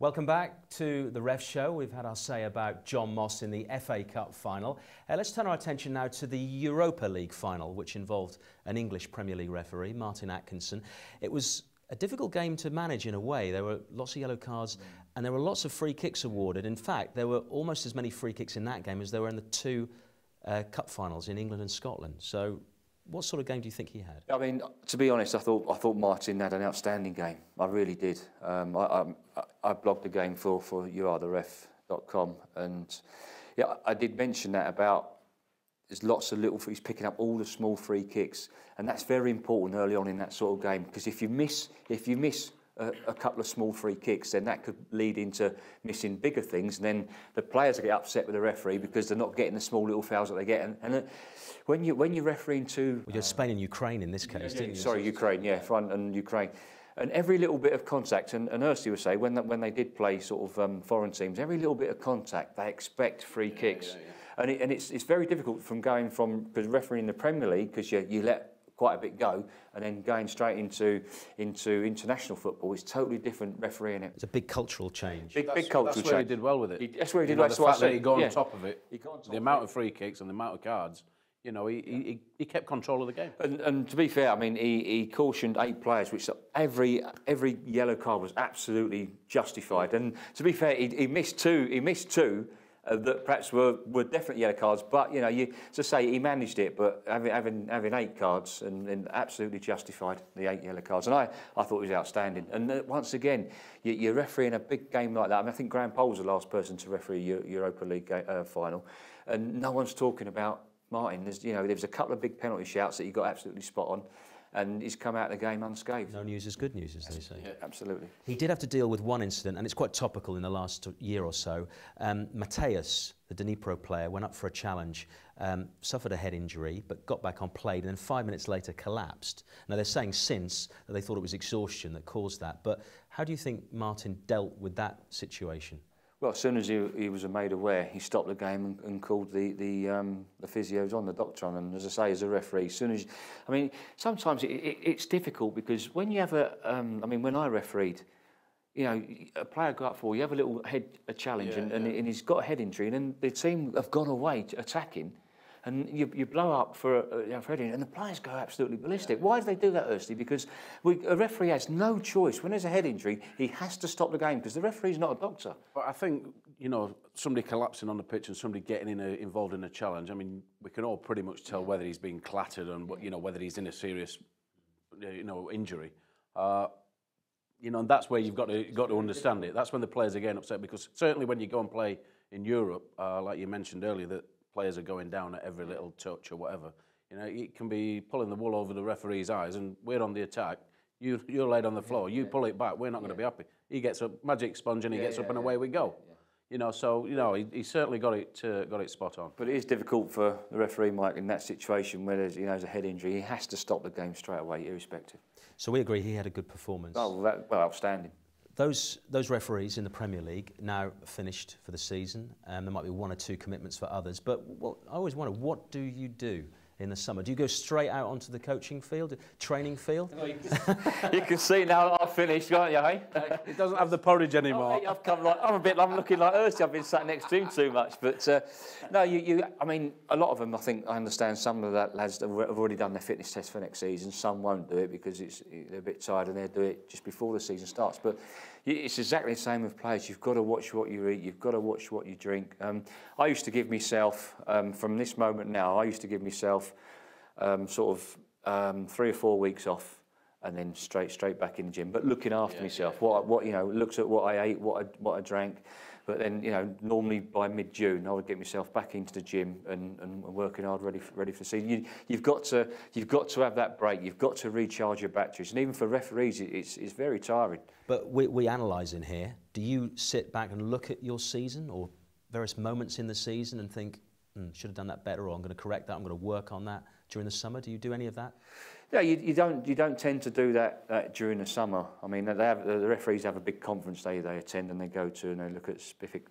Welcome back to the Ref Show. We've had our say about John Moss in the FA Cup final. Let's turn our attention now to the Europa League final, which involved an English Premier League referee, Martin Atkinson. It was a difficult game to manage in a way. There were lots of yellow cards and there were lots of free kicks awarded. In fact, there were almost as many free kicks in that game as there were in the two cup finals in England and Scotland. So what sort of game do you think he had? I mean, to be honest, I thought Martin had an outstanding game. I really did. I blogged the game for youaretheref.com, and yeah, I did mention that about there's lots of little. He's picking up all the small free kicks, and that's very important early on in that sort of game, because if you miss a couple of small free kicks, then that could lead into missing bigger things, and then the players get upset with the referee because they're not getting the small little fouls that they get. And when you're refereeing to... Well, you're Spain and Ukraine in this case, didn't you? Sorry, Ukraine, yeah, front and Ukraine. And every little bit of contact, and Ursty would say, when they did play sort of foreign teams, every little bit of contact, they expect free kicks. And it's very difficult because refereeing in the Premier League, because you let quite a bit go, and then going straight into international football, it's totally different refereeing it. It's a big cultural change. Big cultural change. That's where he did well with it. That's where he did well. The fact that he got on top of it, the amount of free kicks and the amount of cards, you know, he kept control of the game. And to be fair, I mean, he cautioned 8 players, which every yellow card was absolutely justified. And to be fair, he missed two. He missed two that perhaps were definitely yellow cards. But you know, to say he managed it, but having 8 cards and absolutely justified the 8 yellow cards. And I thought it was outstanding. And once again, you're refereeing a big game like that. I mean, I think Graham Poll's the last person to referee a Europa League final, and no one's talking about Martin. There was a couple of big penalty shouts that he got absolutely spot on, and he's come out of the game unscathed. No news is good news, as they say. Yeah, absolutely. He did have to deal with one incident, and it's quite topical in the last year or so. Mateus, the Dnipro player, went up for a challenge, suffered a head injury, but got back on, played, and then 5 minutes later collapsed. Now, they're saying since that they thought it was exhaustion that caused that, but how do you think Martin dealt with that situation? Well, as soon as he was made aware, he stopped the game and called the physios on, the doctor on. And as I say, as a referee, as soon as... I mean, sometimes it's difficult because when you have I mean, when I refereed, you know, a player got up for you have a little a challenge, and he's got a head injury, and then the team have gone away attacking, and you blow up for a heading, and the players go absolutely ballistic. Why do they do that, Ursty? Because a referee has no choice. When there's a head injury, he has to stop the game because the referee's not a doctor. But I think, you know, somebody collapsing on the pitch and somebody getting involved in a challenge, I mean, we can all pretty much tell whether he's been clattered and, you know, whether he's in a serious, you know, injury. You know, and that's where you've got to understand it. That's when the players are getting upset, because certainly when you go and play in Europe, like you mentioned earlier, that players are going down at every little touch or whatever. You know, it can be pulling the wool over the referee's eyes, and we're on the attack. You're laid on the floor. You pull it back. We're not going to be happy. He gets a magic sponge and he gets up and away we go. You know, so you know he certainly got it spot on. But it is difficult for the referee, Mike, in that situation where there's a head injury. He has to stop the game straight away, irrespective. So we agree he had a good performance. Oh, well, outstanding. Those referees in the Premier League now finished for the season. There might be 1 or 2 commitments for others. But I always wonder, what do you do in the summer? Do you go straight out onto the coaching field, training field? Well, you can see now that I've finished, can't you, hey? It doesn't have the porridge anymore. I'm looking like Ursty. I've been sat next to him too much. But no, I mean, a lot of them, I think, I understand some of the lads have already done their fitness test for next season. Some won't do it because they're a bit tired and they'll do it just before the season starts. But it's exactly the same with players. You've got to watch what you eat. You've got to watch what you drink. I used to give myself, from this moment now, I used to give myself sort of 3 or 4 weeks off, and then straight back in the gym. But looking after myself, what you know, looks at what I ate, what I drank. But then, you know, normally by mid-June, I would get myself back into the gym and working hard, ready for the season. You've got to have that break. You've got to recharge your batteries. And even for referees, it's very tiring. But we analyse in here. Do you sit back and look at your season or various moments in the season and think, should have done that better, or I'm going to correct that, I'm going to work on that during the summer? Do you do any of that? Yeah, you don't tend to do that during the summer. I mean, the referees have a big conference they attend and they go to, and they look at specific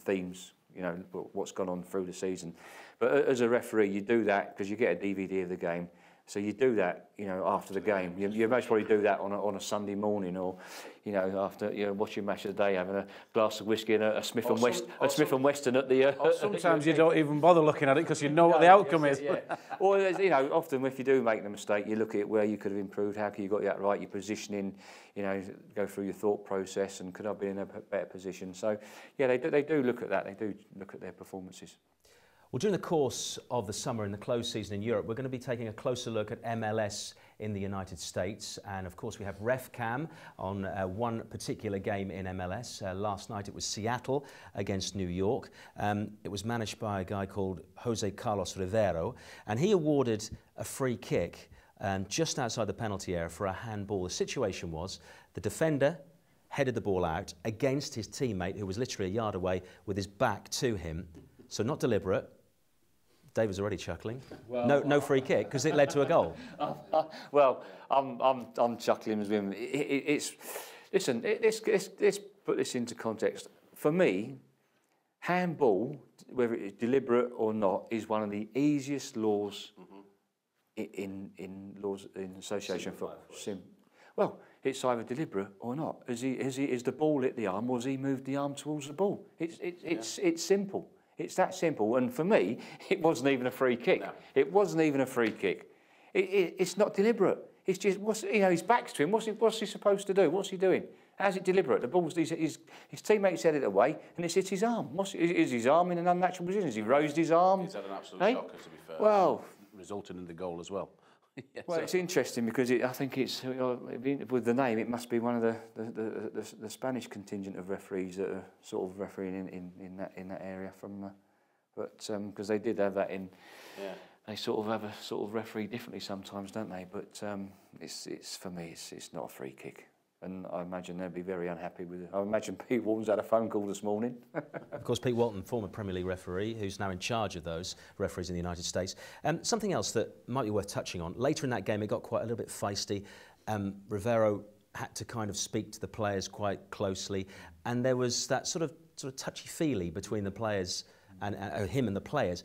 themes, you know, what's gone on through the season. But as a referee, you do that because you get a DVD of the game. So you do that, you know, after the game. You most probably do that on a Sunday morning, or, you know, after, you know, watching Match of the Day, having a glass of whiskey and a Smith and Weston at the. Or sometimes you don't even bother looking at it because you know what the outcome is. Yeah. Or, you know, often if you do make the mistake, you look at where you could have improved, how you got that right, your positioning, you know, go through your thought process, and could I be in a better position? So, yeah, they do look at that. They do look at their performances. Well, during the course of the summer in the closed season in Europe, we're going to be taking a closer look at MLS in the United States. And of course, we have RefCam on one particular game in MLS. Last night it was Seattle against New York. It was managed by a guy called Jose Carlos Rivero, and he awarded a free kick just outside the penalty area for a handball. The situation was the defender headed the ball out against his teammate, who was literally a yard away with his back to him. So not deliberate. Dave was already chuckling. Well, no free kick because it led to a goal. Well, I'm chuckling with him. Listen. Let's put this into context. For me, handball, whether it is deliberate or not, is one of the easiest laws in association for sim. Well, it's either deliberate or not. Is the ball hit the arm, or has he moved the arm towards the ball? It's simple. It's that simple. And for me, it wasn't even a free kick. No. It wasn't even a free kick. It's not deliberate. It's just, you know, his back's to him. What's he supposed to do? What's he doing? How's it deliberate? The ball's his teammate's headed away, and it's hit his arm. Is his arm in an unnatural position? Has he raised his arm? He's had an absolute shocker, to be fair. Well, resulting in the goal as well. Yeah, well, it's interesting because I think it's, with the name, it must be one of the Spanish contingent of referees that are sort of refereeing in that area from, because they did have that in. Yeah. They sort of have a sort of referee differently sometimes, don't they? But it's for me, it's not a free kick. And I imagine they'd be very unhappy with it. I imagine Pete Walton's had a phone call this morning. Of course, Pete Walton, former Premier League referee, who's now in charge of those referees in the United States. Something else that might be worth touching on. Later in that game, it got quite a little bit feisty. Rivero had to kind of speak to the players quite closely, and there was that sort of touchy-feely between the players and him and the players.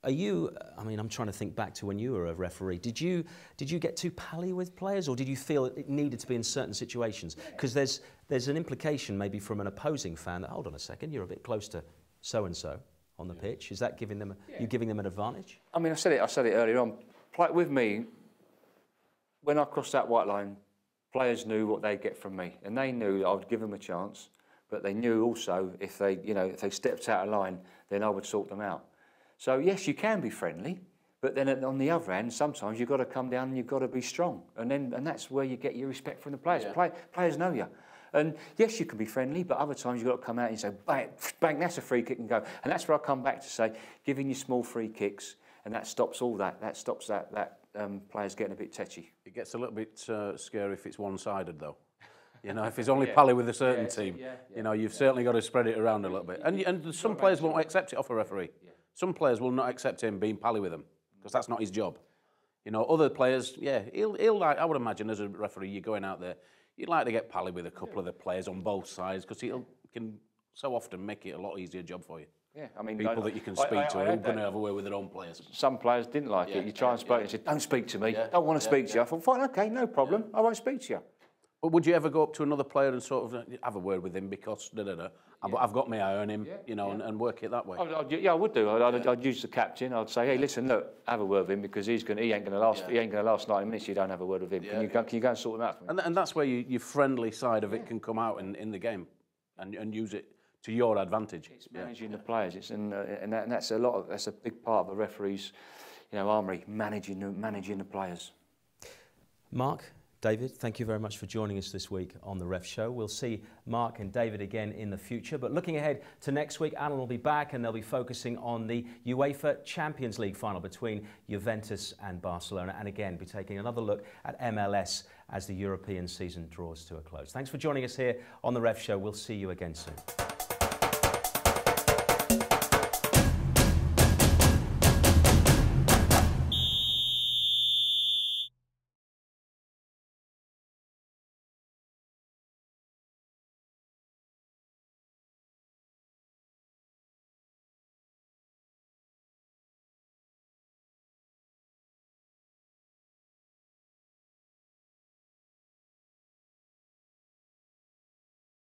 Are you, I mean, I'm trying to think back to when you were a referee. Did you get too pally with players, or did you feel it needed to be in certain situations? Because there's an implication maybe from an opposing fan that, hold on a second, you're a bit close to so-and-so on the pitch. Is that giving them, you giving them an advantage? I mean, I said it earlier on. With me, when I crossed that white line, players knew what they'd get from me, and they knew that I would give them a chance, but they knew also if they stepped out of line, then I would sort them out. So yes, you can be friendly, but then on the other hand, sometimes you've got to come down and you've got to be strong, and that's where you get your respect from the players. Yeah. Players know you, and yes, you can be friendly, but other times you've got to come out and say, bang, bang, that's a free kick, and go. And that's where I come back to say, giving you small free kicks, and that stops all that. That stops that players getting a bit tetchy. It gets a little bit scary if it's one-sided, though. You know, if it's only pally with a certain team, you know, you've certainly got to spread it around a little bit. And some players won't accept it off a referee. Yeah. Some players will not accept him being pally with them because that's not his job. You know, other players, he'll like, I would imagine as a referee, you're going out there, you'd like to get pally with a couple of the players on both sides because he can so often make it a lot easier job for you. Yeah, I mean, people that you can speak to who are going to have a word with their own players. Some players didn't like it. You try and speak and say, don't speak to me. Don't want to speak to you. I thought, fine, okay, no problem. I won't speak to you. But would you ever go up to another player and sort of have a word with him because I've got my eye on him, you know, and work it that way? I would do. I'd use the captain. I'd say, hey, listen, look, have a word with him because he ain't going to last. He ain't going to last 90 minutes. You don't have a word with him. Can you go and sort him out for me? And that's where your friendly side of it can come out in the game, and use it to your advantage. It's managing the players. And that's that's a big part of a referee's, armoury, managing the players. Mark, David, thank you very much for joining us this week on The Ref Show. We'll see Mark and David again in the future. But looking ahead to next week, Alan will be back and they'll be focusing on the UEFA Champions League final between Juventus and Barcelona. And again, be taking another look at MLS as the European season draws to a close. Thanks for joining us here on The Ref Show. We'll see you again soon.